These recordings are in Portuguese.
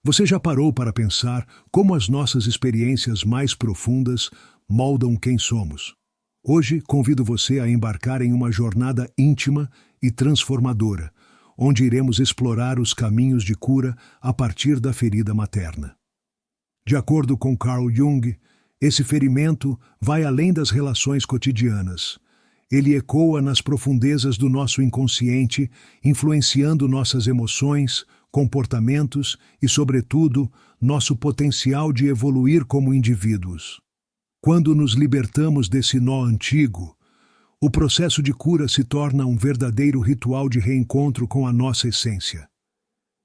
Você já parou para pensar como as nossas experiências mais profundas moldam quem somos? Hoje, convido você a embarcar em uma jornada íntima e transformadora, onde iremos explorar os caminhos de cura a partir da ferida materna. De acordo com Carl Jung, esse ferimento vai além das relações cotidianas. Ele ecoa nas profundezas do nosso inconsciente, influenciando nossas emoções, comportamentos e, sobretudo, nosso potencial de evoluir como indivíduos. Quando nos libertamos desse nó antigo, o processo de cura se torna um verdadeiro ritual de reencontro com a nossa essência.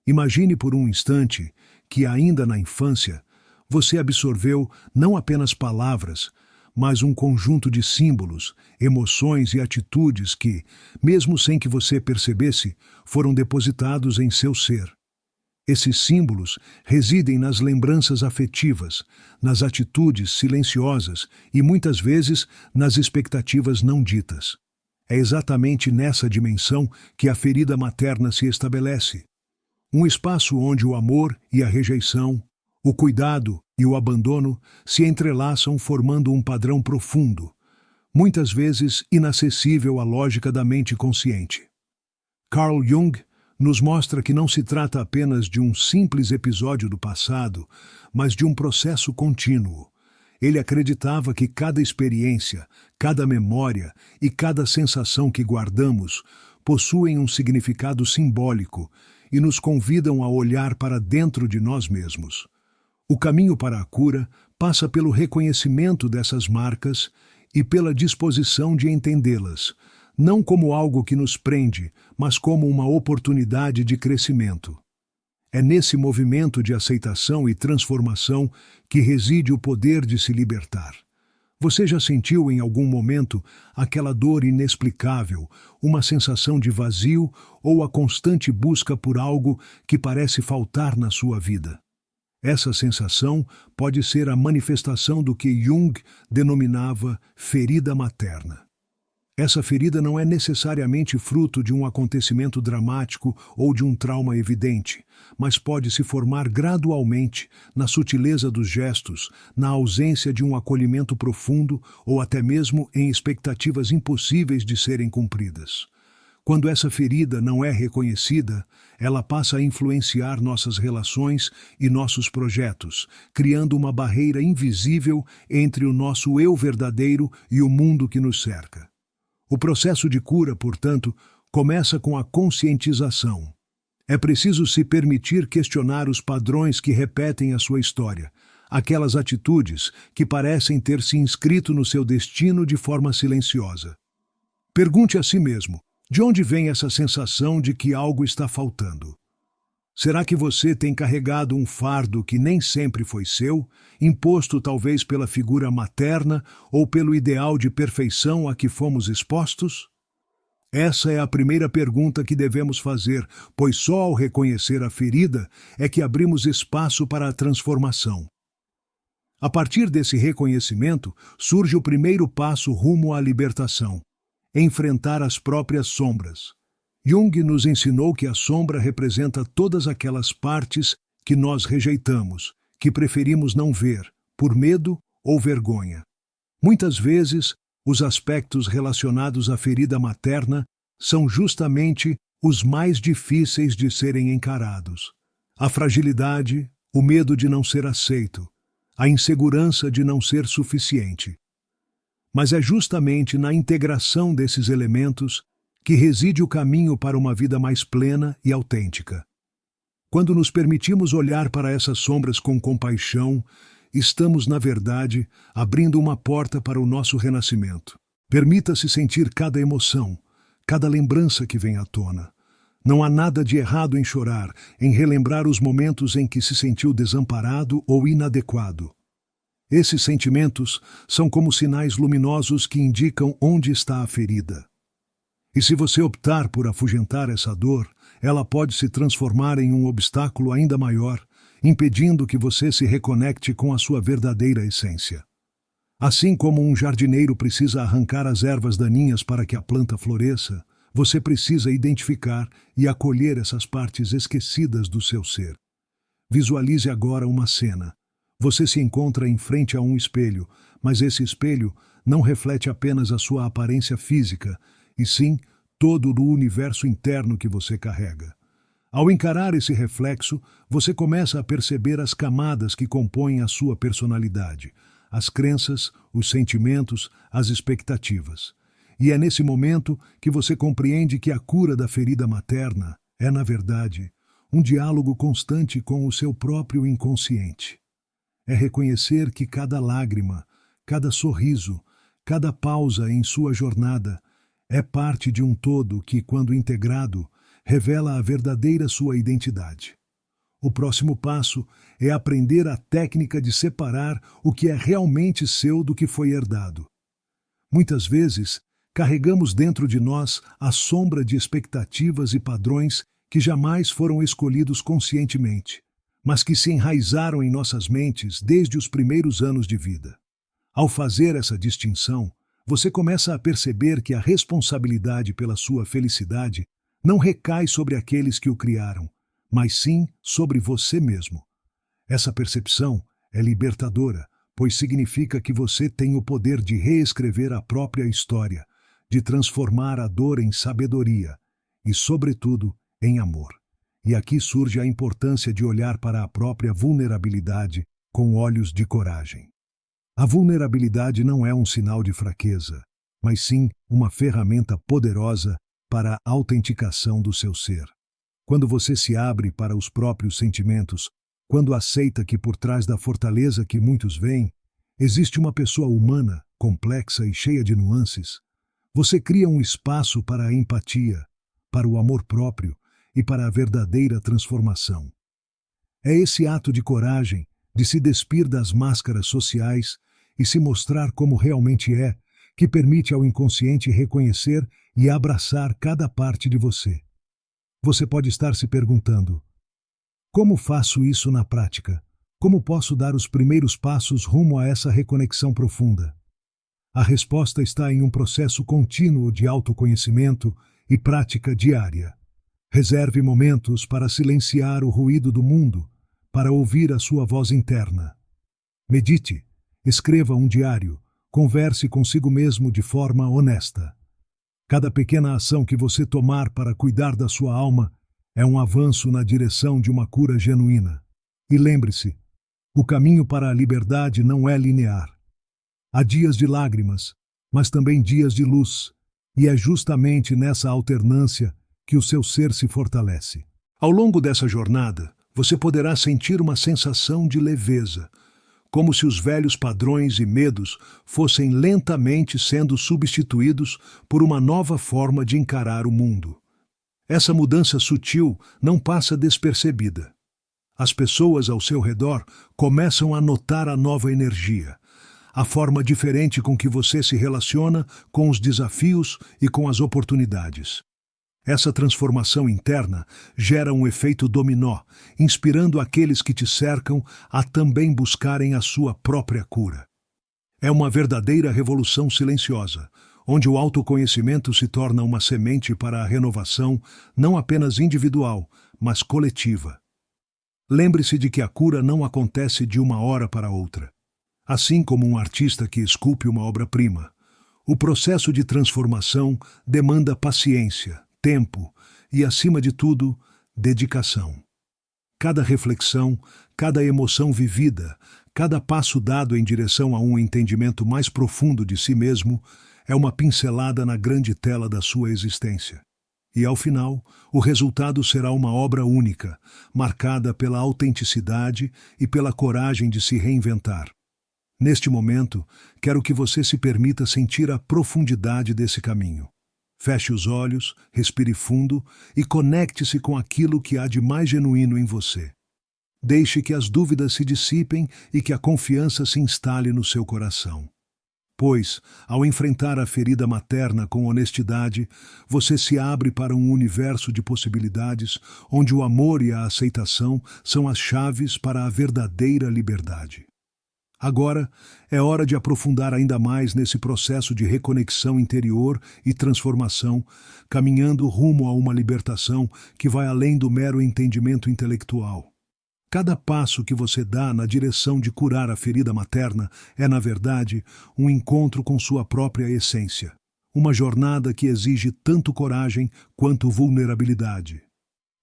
Imagine por um instante que, ainda na infância, você absorveu não apenas palavras, mas um conjunto de símbolos, emoções e atitudes que, mesmo sem que você percebesse, foram depositados em seu ser. Esses símbolos residem nas lembranças afetivas, nas atitudes silenciosas e, muitas vezes, nas expectativas não ditas. É exatamente nessa dimensão que a ferida materna se estabelece. Um espaço onde o amor e a rejeição, o cuidado e o abandono se entrelaçam formando um padrão profundo, muitas vezes inacessível à lógica da mente consciente. Carl Jung nos mostra que não se trata apenas de um simples episódio do passado, mas de um processo contínuo. Ele acreditava que cada experiência, cada memória e cada sensação que guardamos possuem um significado simbólico e nos convidam a olhar para dentro de nós mesmos. O caminho para a cura passa pelo reconhecimento dessas marcas e pela disposição de entendê-las, não como algo que nos prende, mas como uma oportunidade de crescimento. É nesse movimento de aceitação e transformação que reside o poder de se libertar. Você já sentiu em algum momento aquela dor inexplicável, uma sensação de vazio ou a constante busca por algo que parece faltar na sua vida? Essa sensação pode ser a manifestação do que Jung denominava ferida materna. Essa ferida não é necessariamente fruto de um acontecimento dramático ou de um trauma evidente, mas pode se formar gradualmente na sutileza dos gestos, na ausência de um acolhimento profundo ou até mesmo em expectativas impossíveis de serem cumpridas. Quando essa ferida não é reconhecida, ela passa a influenciar nossas relações e nossos projetos, criando uma barreira invisível entre o nosso eu verdadeiro e o mundo que nos cerca. O processo de cura, portanto, começa com a conscientização. É preciso se permitir questionar os padrões que repetem a sua história, aquelas atitudes que parecem ter se inscrito no seu destino de forma silenciosa. Pergunte a si mesmo: de onde vem essa sensação de que algo está faltando? Será que você tem carregado um fardo que nem sempre foi seu, imposto talvez pela figura materna ou pelo ideal de perfeição a que fomos expostos? Essa é a primeira pergunta que devemos fazer, pois só ao reconhecer a ferida é que abrimos espaço para a transformação. A partir desse reconhecimento, surge o primeiro passo rumo à libertação: enfrentar as próprias sombras. Jung nos ensinou que a sombra representa todas aquelas partes que nós rejeitamos, que preferimos não ver, por medo ou vergonha. Muitas vezes, os aspectos relacionados à ferida materna são justamente os mais difíceis de serem encarados. A fragilidade, o medo de não ser aceito, a insegurança de não ser suficiente. Mas é justamente na integração desses elementos que reside o caminho para uma vida mais plena e autêntica. Quando nos permitimos olhar para essas sombras com compaixão, estamos, na verdade, abrindo uma porta para o nosso renascimento. Permita-se sentir cada emoção, cada lembrança que vem à tona. Não há nada de errado em chorar, em relembrar os momentos em que se sentiu desamparado ou inadequado. Esses sentimentos são como sinais luminosos que indicam onde está a ferida. E se você optar por afugentar essa dor, ela pode se transformar em um obstáculo ainda maior, impedindo que você se reconecte com a sua verdadeira essência. Assim como um jardineiro precisa arrancar as ervas daninhas para que a planta floresça, você precisa identificar e acolher essas partes esquecidas do seu ser. Visualize agora uma cena. Você se encontra em frente a um espelho, mas esse espelho não reflete apenas a sua aparência física, e sim todo o universo interno que você carrega. Ao encarar esse reflexo, você começa a perceber as camadas que compõem a sua personalidade, as crenças, os sentimentos, as expectativas. E é nesse momento que você compreende que a cura da ferida materna é, na verdade, um diálogo constante com o seu próprio inconsciente. É reconhecer que cada lágrima, cada sorriso, cada pausa em sua jornada é parte de um todo que, quando integrado, revela a verdadeira sua identidade. O próximo passo é aprender a técnica de separar o que é realmente seu do que foi herdado. Muitas vezes, carregamos dentro de nós a sombra de expectativas e padrões que jamais foram escolhidos conscientemente, mas que se enraizaram em nossas mentes desde os primeiros anos de vida. Ao fazer essa distinção, você começa a perceber que a responsabilidade pela sua felicidade não recai sobre aqueles que o criaram, mas sim sobre você mesmo. Essa percepção é libertadora, pois significa que você tem o poder de reescrever a própria história, de transformar a dor em sabedoria e, sobretudo, em amor. E aqui surge a importância de olhar para a própria vulnerabilidade com olhos de coragem. A vulnerabilidade não é um sinal de fraqueza, mas sim uma ferramenta poderosa para a autenticação do seu ser. Quando você se abre para os próprios sentimentos, quando aceita que por trás da fortaleza que muitos veem, existe uma pessoa humana, complexa e cheia de nuances, você cria um espaço para a empatia, para o amor próprio e para a verdadeira transformação. É esse ato de coragem, de se despir das máscaras sociais e se mostrar como realmente é, que permite ao inconsciente reconhecer e abraçar cada parte de você. Você pode estar se perguntando: como faço isso na prática? Como posso dar os primeiros passos rumo a essa reconexão profunda? A resposta está em um processo contínuo de autoconhecimento e prática diária. Reserve momentos para silenciar o ruído do mundo, para ouvir a sua voz interna. Medite, escreva um diário, converse consigo mesmo de forma honesta. Cada pequena ação que você tomar para cuidar da sua alma é um avanço na direção de uma cura genuína. E lembre-se, o caminho para a liberdade não é linear. Há dias de lágrimas, mas também dias de luz, e é justamente nessa alternância que o seu ser se fortalece. Ao longo dessa jornada, você poderá sentir uma sensação de leveza, como se os velhos padrões e medos fossem lentamente sendo substituídos por uma nova forma de encarar o mundo. Essa mudança sutil não passa despercebida. As pessoas ao seu redor começam a notar a nova energia, a forma diferente com que você se relaciona com os desafios e com as oportunidades. Essa transformação interna gera um efeito dominó, inspirando aqueles que te cercam a também buscarem a sua própria cura. É uma verdadeira revolução silenciosa, onde o autoconhecimento se torna uma semente para a renovação não apenas individual, mas coletiva. Lembre-se de que a cura não acontece de uma hora para outra. Assim como um artista que esculpe uma obra-prima, o processo de transformação demanda paciência, tempo e, acima de tudo, dedicação. Cada reflexão, cada emoção vivida, cada passo dado em direção a um entendimento mais profundo de si mesmo é uma pincelada na grande tela da sua existência. E, ao final, o resultado será uma obra única, marcada pela autenticidade e pela coragem de se reinventar. Neste momento, quero que você se permita sentir a profundidade desse caminho. Feche os olhos, respire fundo e conecte-se com aquilo que há de mais genuíno em você. Deixe que as dúvidas se dissipem e que a confiança se instale no seu coração. Pois, ao enfrentar a ferida materna com honestidade, você se abre para um universo de possibilidades onde o amor e a aceitação são as chaves para a verdadeira liberdade. Agora, é hora de aprofundar ainda mais nesse processo de reconexão interior e transformação, caminhando rumo a uma libertação que vai além do mero entendimento intelectual. Cada passo que você dá na direção de curar a ferida materna é, na verdade, um encontro com sua própria essência. Uma jornada que exige tanto coragem quanto vulnerabilidade.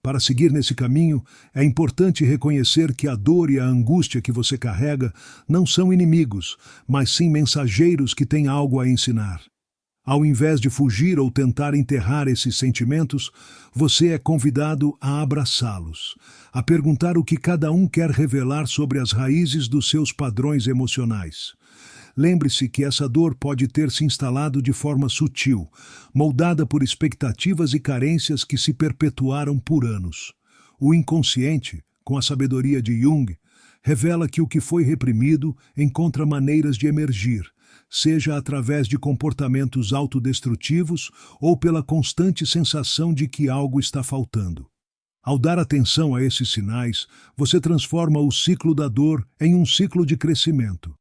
Para seguir nesse caminho, é importante reconhecer que a dor e a angústia que você carrega não são inimigos, mas sim mensageiros que têm algo a ensinar. Ao invés de fugir ou tentar enterrar esses sentimentos, você é convidado a abraçá-los, a perguntar o que cada um quer revelar sobre as raízes dos seus padrões emocionais. Lembre-se que essa dor pode ter se instalado de forma sutil, moldada por expectativas e carências que se perpetuaram por anos. O inconsciente, com a sabedoria de Jung, revela que o que foi reprimido encontra maneiras de emergir, seja através de comportamentos autodestrutivos ou pela constante sensação de que algo está faltando. Ao dar atenção a esses sinais, você transforma o ciclo da dor em um ciclo de crescimento.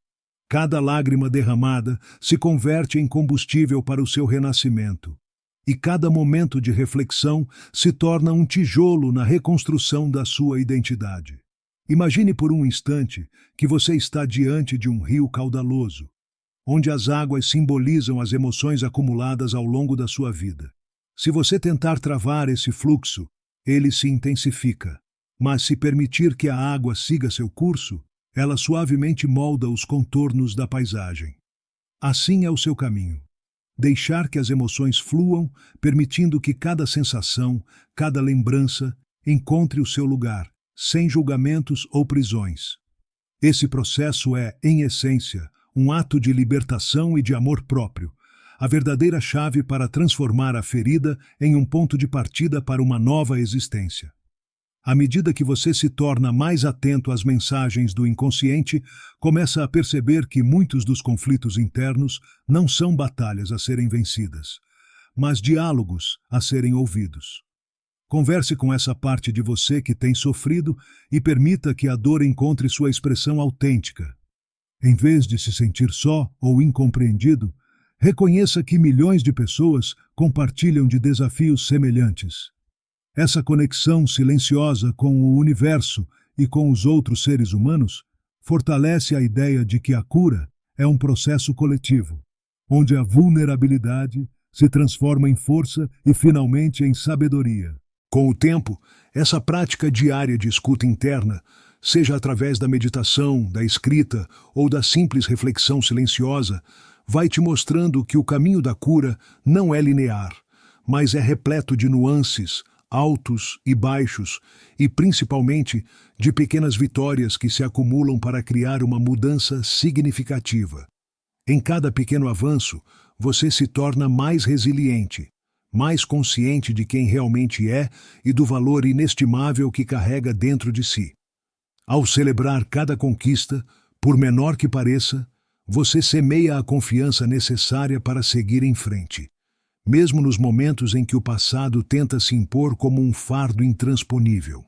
Cada lágrima derramada se converte em combustível para o seu renascimento. E cada momento de reflexão se torna um tijolo na reconstrução da sua identidade. Imagine por um instante que você está diante de um rio caudaloso, onde as águas simbolizam as emoções acumuladas ao longo da sua vida. Se você tentar travar esse fluxo, ele se intensifica. Mas se permitir que a água siga seu curso, ela suavemente molda os contornos da paisagem. Assim é o seu caminho. Deixar que as emoções fluam, permitindo que cada sensação, cada lembrança, encontre o seu lugar, sem julgamentos ou prisões. Esse processo é, em essência, um ato de libertação e de amor próprio, a verdadeira chave para transformar a ferida em um ponto de partida para uma nova existência. À medida que você se torna mais atento às mensagens do inconsciente, começa a perceber que muitos dos conflitos internos não são batalhas a serem vencidas, mas diálogos a serem ouvidos. Converse com essa parte de você que tem sofrido e permita que a dor encontre sua expressão autêntica. Em vez de se sentir só ou incompreendido, reconheça que milhões de pessoas compartilham de desafios semelhantes. Essa conexão silenciosa com o universo e com os outros seres humanos fortalece a ideia de que a cura é um processo coletivo, onde a vulnerabilidade se transforma em força e finalmente em sabedoria. Com o tempo, essa prática diária de escuta interna, seja através da meditação, da escrita ou da simples reflexão silenciosa, vai te mostrando que o caminho da cura não é linear, mas é repleto de nuances, altos e baixos, e principalmente de pequenas vitórias que se acumulam para criar uma mudança significativa. Em cada pequeno avanço, você se torna mais resiliente, mais consciente de quem realmente é e do valor inestimável que carrega dentro de si. Ao celebrar cada conquista, por menor que pareça, você semeia a confiança necessária para seguir em frente, mesmo nos momentos em que o passado tenta se impor como um fardo intransponível.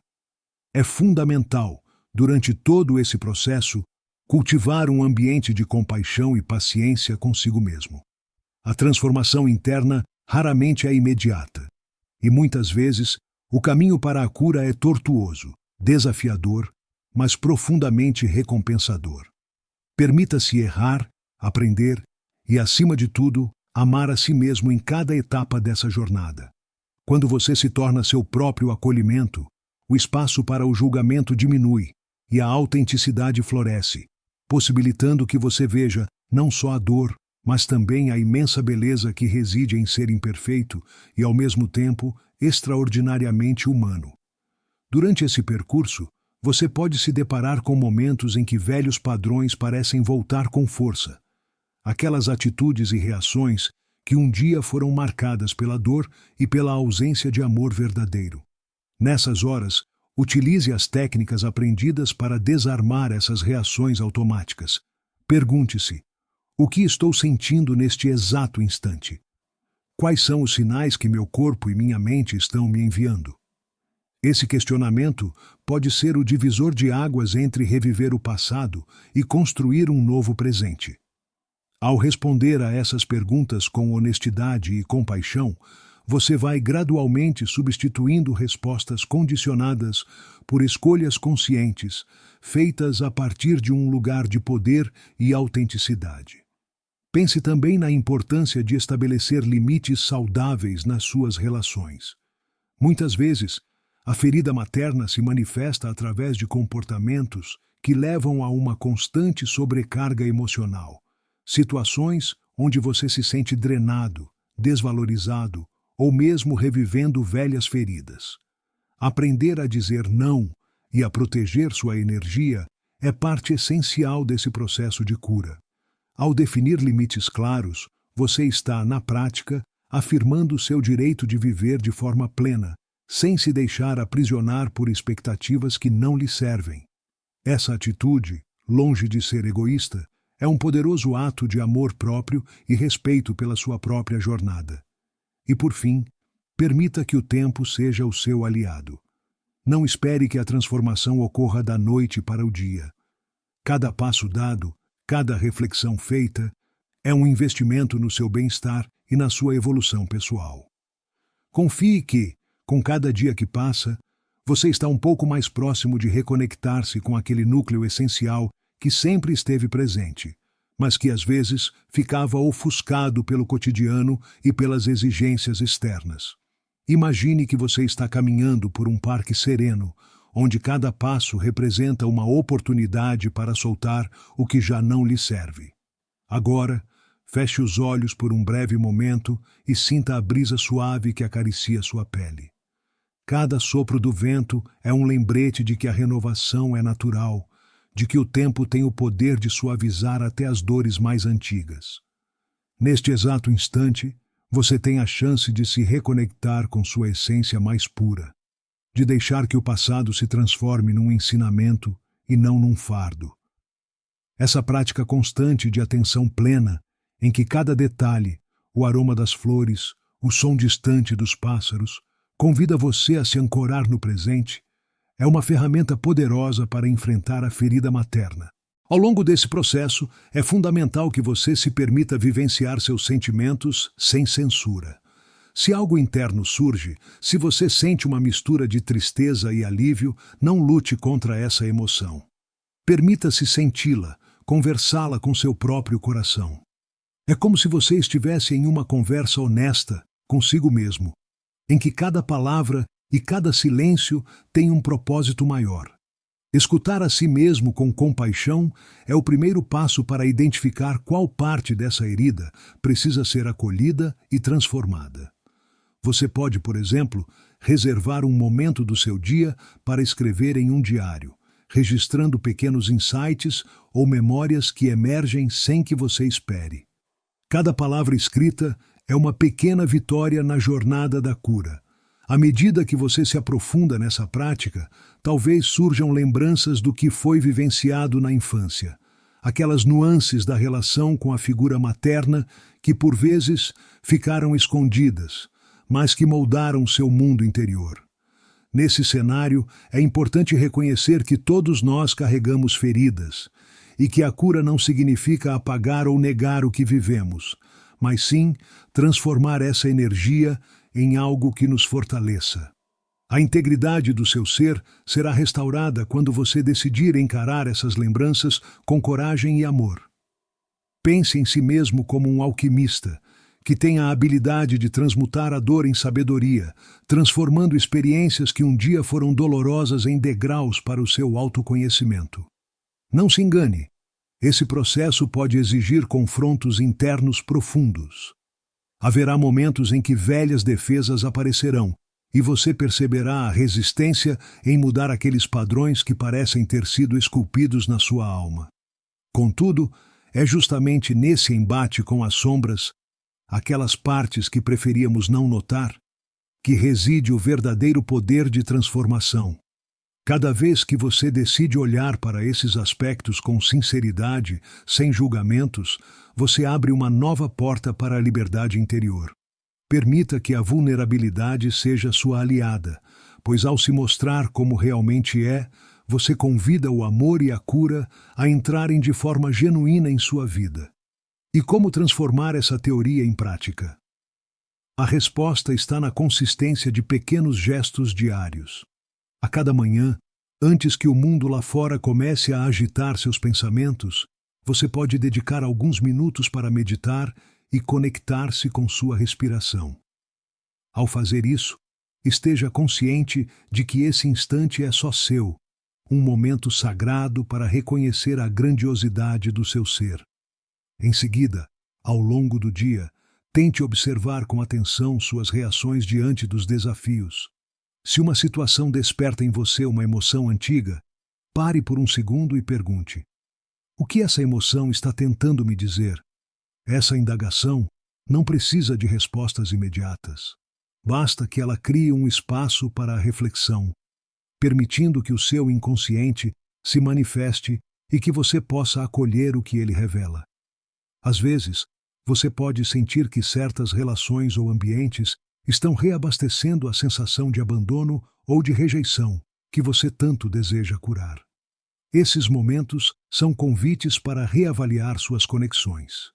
É fundamental, durante todo esse processo, cultivar um ambiente de compaixão e paciência consigo mesmo. A transformação interna raramente é imediata, e muitas vezes o caminho para a cura é tortuoso, desafiador, mas profundamente recompensador. Permita-se errar, aprender e, acima de tudo, amar a si mesmo em cada etapa dessa jornada. Quando você se torna seu próprio acolhimento, o espaço para o julgamento diminui e a autenticidade floresce, possibilitando que você veja não só a dor, mas também a imensa beleza que reside em ser imperfeito e, ao mesmo tempo, extraordinariamente humano. Durante esse percurso, você pode se deparar com momentos em que velhos padrões parecem voltar com força. Aquelas atitudes e reações que um dia foram marcadas pela dor e pela ausência de amor verdadeiro. Nessas horas, utilize as técnicas aprendidas para desarmar essas reações automáticas. Pergunte-se: o que estou sentindo neste exato instante? Quais são os sinais que meu corpo e minha mente estão me enviando? Esse questionamento pode ser o divisor de águas entre reviver o passado e construir um novo presente. Ao responder a essas perguntas com honestidade e compaixão, você vai gradualmente substituindo respostas condicionadas por escolhas conscientes, feitas a partir de um lugar de poder e autenticidade. Pense também na importância de estabelecer limites saudáveis nas suas relações. Muitas vezes, a ferida materna se manifesta através de comportamentos que levam a uma constante sobrecarga emocional, situações onde você se sente drenado, desvalorizado ou mesmo revivendo velhas feridas. Aprender a dizer não e a proteger sua energia é parte essencial desse processo de cura. Ao definir limites claros, você está, na prática, afirmando seu direito de viver de forma plena, sem se deixar aprisionar por expectativas que não lhe servem. Essa atitude, longe de ser egoísta, é um poderoso ato de amor próprio e respeito pela sua própria jornada. E, por fim, permita que o tempo seja o seu aliado. Não espere que a transformação ocorra da noite para o dia. Cada passo dado, cada reflexão feita, é um investimento no seu bem-estar e na sua evolução pessoal. Confie que, com cada dia que passa, você está um pouco mais próximo de reconectar-se com aquele núcleo essencial que sempre esteve presente, mas que às vezes ficava ofuscado pelo cotidiano e pelas exigências externas. Imagine que você está caminhando por um parque sereno, onde cada passo representa uma oportunidade para soltar o que já não lhe serve. Agora, feche os olhos por um breve momento e sinta a brisa suave que acaricia sua pele. Cada sopro do vento é um lembrete de que a renovação é natural, de que o tempo tem o poder de suavizar até as dores mais antigas. Neste exato instante, você tem a chance de se reconectar com sua essência mais pura, de deixar que o passado se transforme num ensinamento e não num fardo. Essa prática constante de atenção plena, em que cada detalhe, o aroma das flores, o som distante dos pássaros, convida você a se ancorar no presente, é uma ferramenta poderosa para enfrentar a ferida materna. Ao longo desse processo, é fundamental que você se permita vivenciar seus sentimentos sem censura. Se algo interno surge, se você sente uma mistura de tristeza e alívio, não lute contra essa emoção. Permita-se senti-la, conversá-la com seu próprio coração. É como se você estivesse em uma conversa honesta consigo mesmo, em que cada palavra e cada silêncio tem um propósito maior. Escutar a si mesmo com compaixão é o primeiro passo para identificar qual parte dessa herida precisa ser acolhida e transformada. Você pode, por exemplo, reservar um momento do seu dia para escrever em um diário, registrando pequenos insights ou memórias que emergem sem que você espere. Cada palavra escrita é uma pequena vitória na jornada da cura. À medida que você se aprofunda nessa prática, talvez surjam lembranças do que foi vivenciado na infância, aquelas nuances da relação com a figura materna que, por vezes, ficaram escondidas, mas que moldaram seu mundo interior. Nesse cenário, é importante reconhecer que todos nós carregamos feridas, e que a cura não significa apagar ou negar o que vivemos, mas sim transformar essa energia em algo que nos fortaleça. A integridade do seu ser será restaurada quando você decidir encarar essas lembranças com coragem e amor. Pense em si mesmo como um alquimista, que tem a habilidade de transmutar a dor em sabedoria, transformando experiências que um dia foram dolorosas em degraus para o seu autoconhecimento. Não se engane, esse processo pode exigir confrontos internos profundos. Haverá momentos em que velhas defesas aparecerão, e você perceberá a resistência em mudar aqueles padrões que parecem ter sido esculpidos na sua alma. Contudo, é justamente nesse embate com as sombras, aquelas partes que preferíamos não notar, que reside o verdadeiro poder de transformação. Cada vez que você decide olhar para esses aspectos com sinceridade, sem julgamentos, você abre uma nova porta para a liberdade interior. Permita que a vulnerabilidade seja sua aliada, pois ao se mostrar como realmente é, você convida o amor e a cura a entrarem de forma genuína em sua vida. E como transformar essa teoria em prática? A resposta está na consistência de pequenos gestos diários. A cada manhã, antes que o mundo lá fora comece a agitar seus pensamentos, você pode dedicar alguns minutos para meditar e conectar-se com sua respiração. Ao fazer isso, esteja consciente de que esse instante é só seu, um momento sagrado para reconhecer a grandiosidade do seu ser. Em seguida, ao longo do dia, tente observar com atenção suas reações diante dos desafios. Se uma situação desperta em você uma emoção antiga, pare por um segundo e pergunte: o que essa emoção está tentando me dizer? Essa indagação não precisa de respostas imediatas. Basta que ela crie um espaço para a reflexão, permitindo que o seu inconsciente se manifeste e que você possa acolher o que ele revela. Às vezes, você pode sentir que certas relações ou ambientes estão reabastecendo a sensação de abandono ou de rejeição que você tanto deseja curar. Esses momentos são convites para reavaliar suas conexões.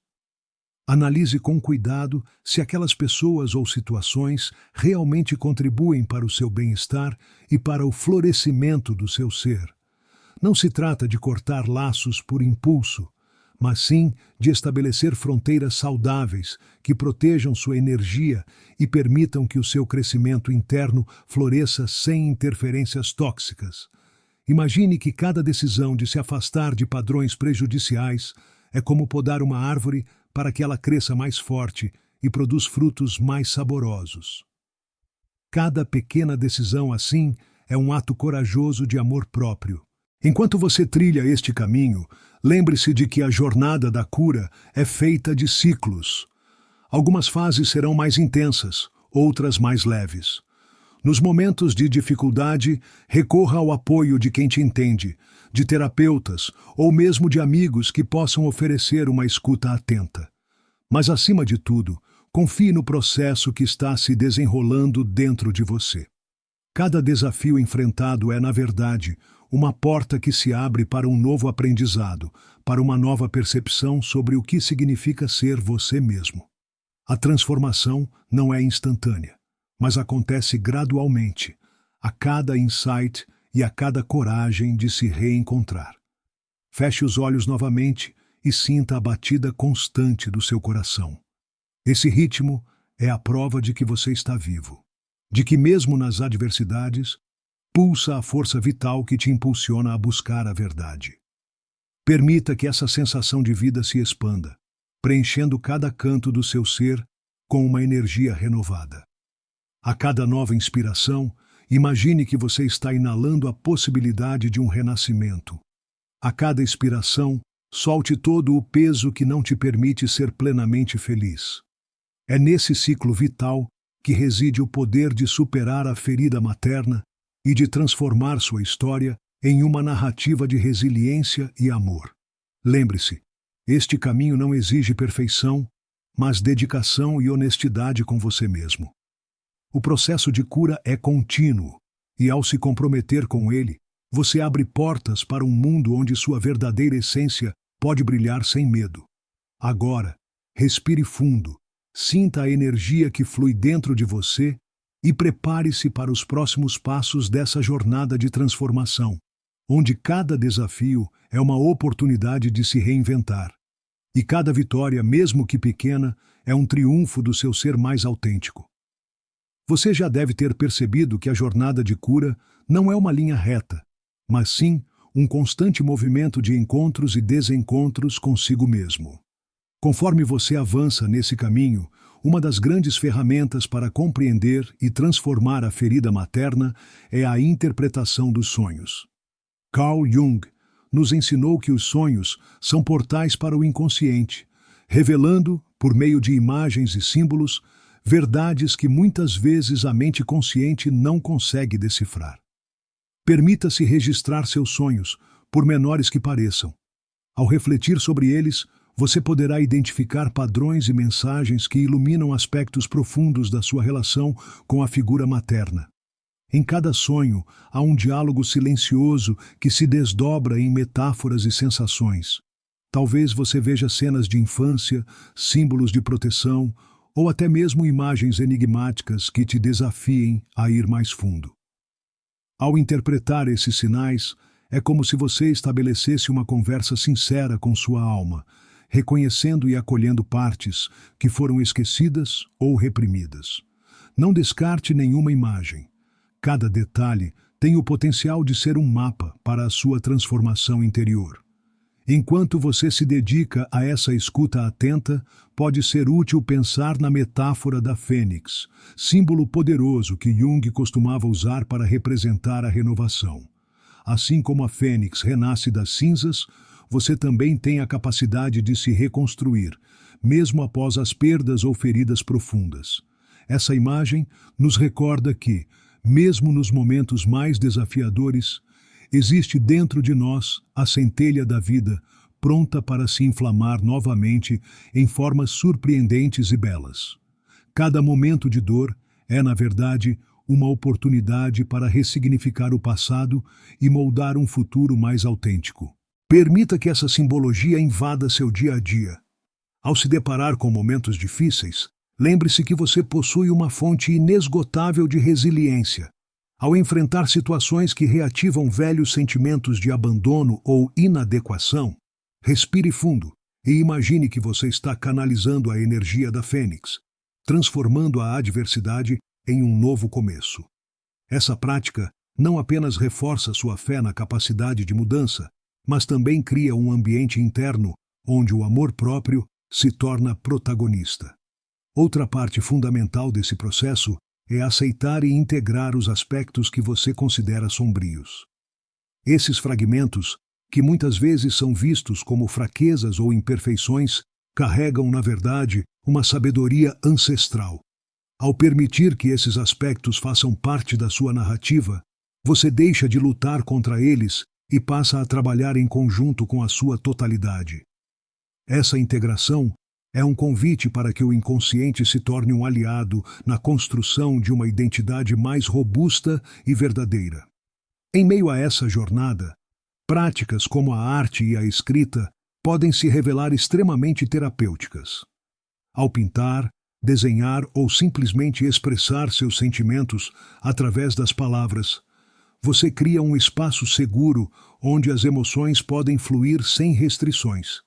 Analise com cuidado se aquelas pessoas ou situações realmente contribuem para o seu bem-estar e para o florescimento do seu ser. Não se trata de cortar laços por impulso, mas sim de estabelecer fronteiras saudáveis que protejam sua energia e permitam que o seu crescimento interno floresça sem interferências tóxicas. Imagine que cada decisão de se afastar de padrões prejudiciais é como podar uma árvore para que ela cresça mais forte e produza frutos mais saborosos. Cada pequena decisão assim é um ato corajoso de amor próprio. Enquanto você trilha este caminho, lembre-se de que a jornada da cura é feita de ciclos. Algumas fases serão mais intensas, outras mais leves. Nos momentos de dificuldade, recorra ao apoio de quem te entende, de terapeutas ou mesmo de amigos que possam oferecer uma escuta atenta. Mas, acima de tudo, confie no processo que está se desenrolando dentro de você. Cada desafio enfrentado é, na verdade, uma porta que se abre para um novo aprendizado, para uma nova percepção sobre o que significa ser você mesmo. A transformação não é instantânea, mas acontece gradualmente, a cada insight e a cada coragem de se reencontrar. Feche os olhos novamente e sinta a batida constante do seu coração. Esse ritmo é a prova de que você está vivo, de que mesmo nas adversidades, pulsa a força vital que te impulsiona a buscar a verdade. Permita que essa sensação de vida se expanda, preenchendo cada canto do seu ser com uma energia renovada. A cada nova inspiração, imagine que você está inalando a possibilidade de um renascimento. A cada expiração, solte todo o peso que não te permite ser plenamente feliz. É nesse ciclo vital que reside o poder de superar a ferida materna e de transformar sua história em uma narrativa de resiliência e amor. Lembre-se, este caminho não exige perfeição, mas dedicação e honestidade com você mesmo. O processo de cura é contínuo, e ao se comprometer com ele, você abre portas para um mundo onde sua verdadeira essência pode brilhar sem medo. Agora, respire fundo, sinta a energia que flui dentro de você e prepare-se para os próximos passos dessa jornada de transformação, onde cada desafio é uma oportunidade de se reinventar. E cada vitória, mesmo que pequena, é um triunfo do seu ser mais autêntico. Você já deve ter percebido que a jornada de cura não é uma linha reta, mas sim um constante movimento de encontros e desencontros consigo mesmo. Conforme você avança nesse caminho, uma das grandes ferramentas para compreender e transformar a ferida materna é a interpretação dos sonhos. Carl Jung nos ensinou que os sonhos são portais para o inconsciente, revelando, por meio de imagens e símbolos, verdades que muitas vezes a mente consciente não consegue decifrar. Permita-se registrar seus sonhos, por menores que pareçam. Ao refletir sobre eles, você poderá identificar padrões e mensagens que iluminam aspectos profundos da sua relação com a figura materna. Em cada sonho, há um diálogo silencioso que se desdobra em metáforas e sensações. Talvez você veja cenas de infância, símbolos de proteção ou até mesmo imagens enigmáticas que te desafiem a ir mais fundo. Ao interpretar esses sinais, é como se você estabelecesse uma conversa sincera com sua alma, reconhecendo e acolhendo partes que foram esquecidas ou reprimidas. Não descarte nenhuma imagem. Cada detalhe tem o potencial de ser um mapa para a sua transformação interior. Enquanto você se dedica a essa escuta atenta, pode ser útil pensar na metáfora da fênix, símbolo poderoso que Jung costumava usar para representar a renovação. Assim como a fênix renasce das cinzas, você também tem a capacidade de se reconstruir, mesmo após as perdas ou feridas profundas. Essa imagem nos recorda que, mesmo nos momentos mais desafiadores, existe dentro de nós a centelha da vida, pronta para se inflamar novamente em formas surpreendentes e belas. Cada momento de dor é, na verdade, uma oportunidade para ressignificar o passado e moldar um futuro mais autêntico. Permita que essa simbologia invada seu dia a dia. Ao se deparar com momentos difíceis, lembre-se que você possui uma fonte inesgotável de resiliência. Ao enfrentar situações que reativam velhos sentimentos de abandono ou inadequação, respire fundo e imagine que você está canalizando a energia da fênix, transformando a adversidade em um novo começo. Essa prática não apenas reforça sua fé na capacidade de mudança, mas também cria um ambiente interno onde o amor próprio se torna protagonista. Outra parte fundamental desse processo é aceitar e integrar os aspectos que você considera sombrios. Esses fragmentos, que muitas vezes são vistos como fraquezas ou imperfeições, carregam, na verdade, uma sabedoria ancestral. Ao permitir que esses aspectos façam parte da sua narrativa, você deixa de lutar contra eles e passa a trabalhar em conjunto com a sua totalidade. Essa integração é um convite para que o inconsciente se torne um aliado na construção de uma identidade mais robusta e verdadeira. Em meio a essa jornada, práticas como a arte e a escrita podem se revelar extremamente terapêuticas. Ao pintar, desenhar ou simplesmente expressar seus sentimentos através das palavras, você cria um espaço seguro onde as emoções podem fluir sem restrições.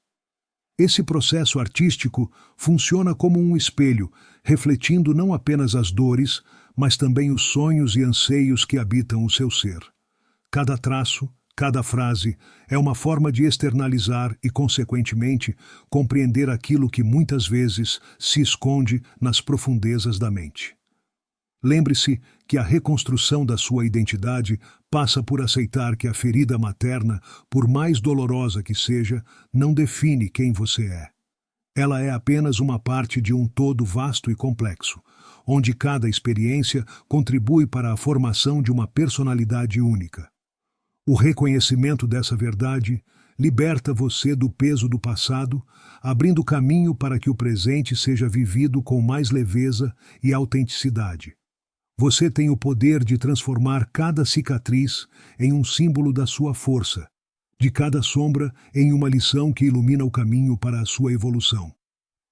Esse processo artístico funciona como um espelho, refletindo não apenas as dores, mas também os sonhos e anseios que habitam o seu ser. Cada traço, cada frase é uma forma de externalizar e, consequentemente, compreender aquilo que muitas vezes se esconde nas profundezas da mente. Lembre-se que a reconstrução da sua identidade passa por aceitar que a ferida materna, por mais dolorosa que seja, não define quem você é. Ela é apenas uma parte de um todo vasto e complexo, onde cada experiência contribui para a formação de uma personalidade única. O reconhecimento dessa verdade liberta você do peso do passado, abrindo caminho para que o presente seja vivido com mais leveza e autenticidade. Você tem o poder de transformar cada cicatriz em um símbolo da sua força, de cada sombra em uma lição que ilumina o caminho para a sua evolução.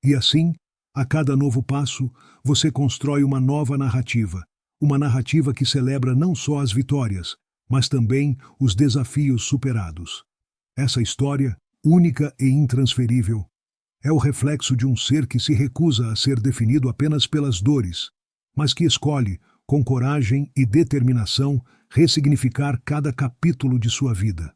E assim, a cada novo passo, você constrói uma nova narrativa, uma narrativa que celebra não só as vitórias, mas também os desafios superados. Essa história, única e intransferível, é o reflexo de um ser que se recusa a ser definido apenas pelas dores, mas que escolhe, com coragem e determinação, ressignificar cada capítulo de sua vida.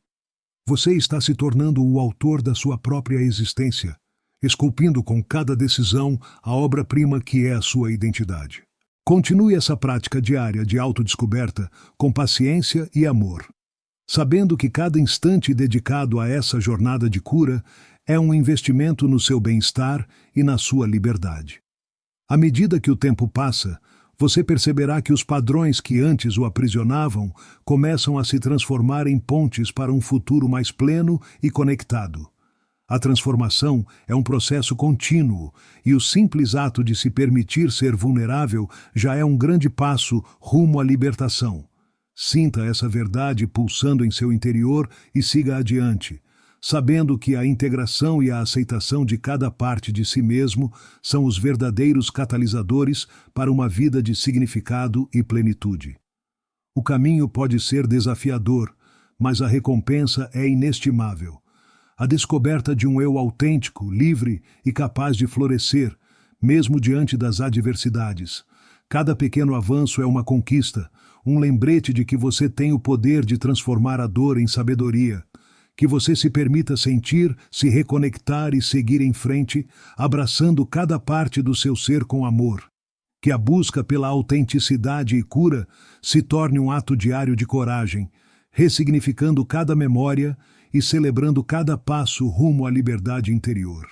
Você está se tornando o autor da sua própria existência, esculpindo com cada decisão a obra-prima que é a sua identidade. Continue essa prática diária de autodescoberta com paciência e amor, sabendo que cada instante dedicado a essa jornada de cura é um investimento no seu bem-estar e na sua liberdade. À medida que o tempo passa, você perceberá que os padrões que antes o aprisionavam começam a se transformar em pontes para um futuro mais pleno e conectado. A transformação é um processo contínuo e o simples ato de se permitir ser vulnerável já é um grande passo rumo à libertação. Sinta essa verdade pulsando em seu interior e siga adiante, sabendo que a integração e a aceitação de cada parte de si mesmo são os verdadeiros catalisadores para uma vida de significado e plenitude. O caminho pode ser desafiador, mas a recompensa é inestimável. A descoberta de um eu autêntico, livre e capaz de florescer, mesmo diante das adversidades. Cada pequeno avanço é uma conquista, um lembrete de que você tem o poder de transformar a dor em sabedoria. Que você se permita sentir, se reconectar e seguir em frente, abraçando cada parte do seu ser com amor. Que a busca pela autenticidade e cura se torne um ato diário de coragem, ressignificando cada memória e celebrando cada passo rumo à liberdade interior.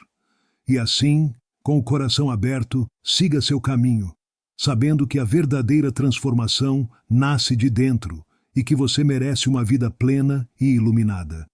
E assim, com o coração aberto, siga seu caminho, sabendo que a verdadeira transformação nasce de dentro e que você merece uma vida plena e iluminada.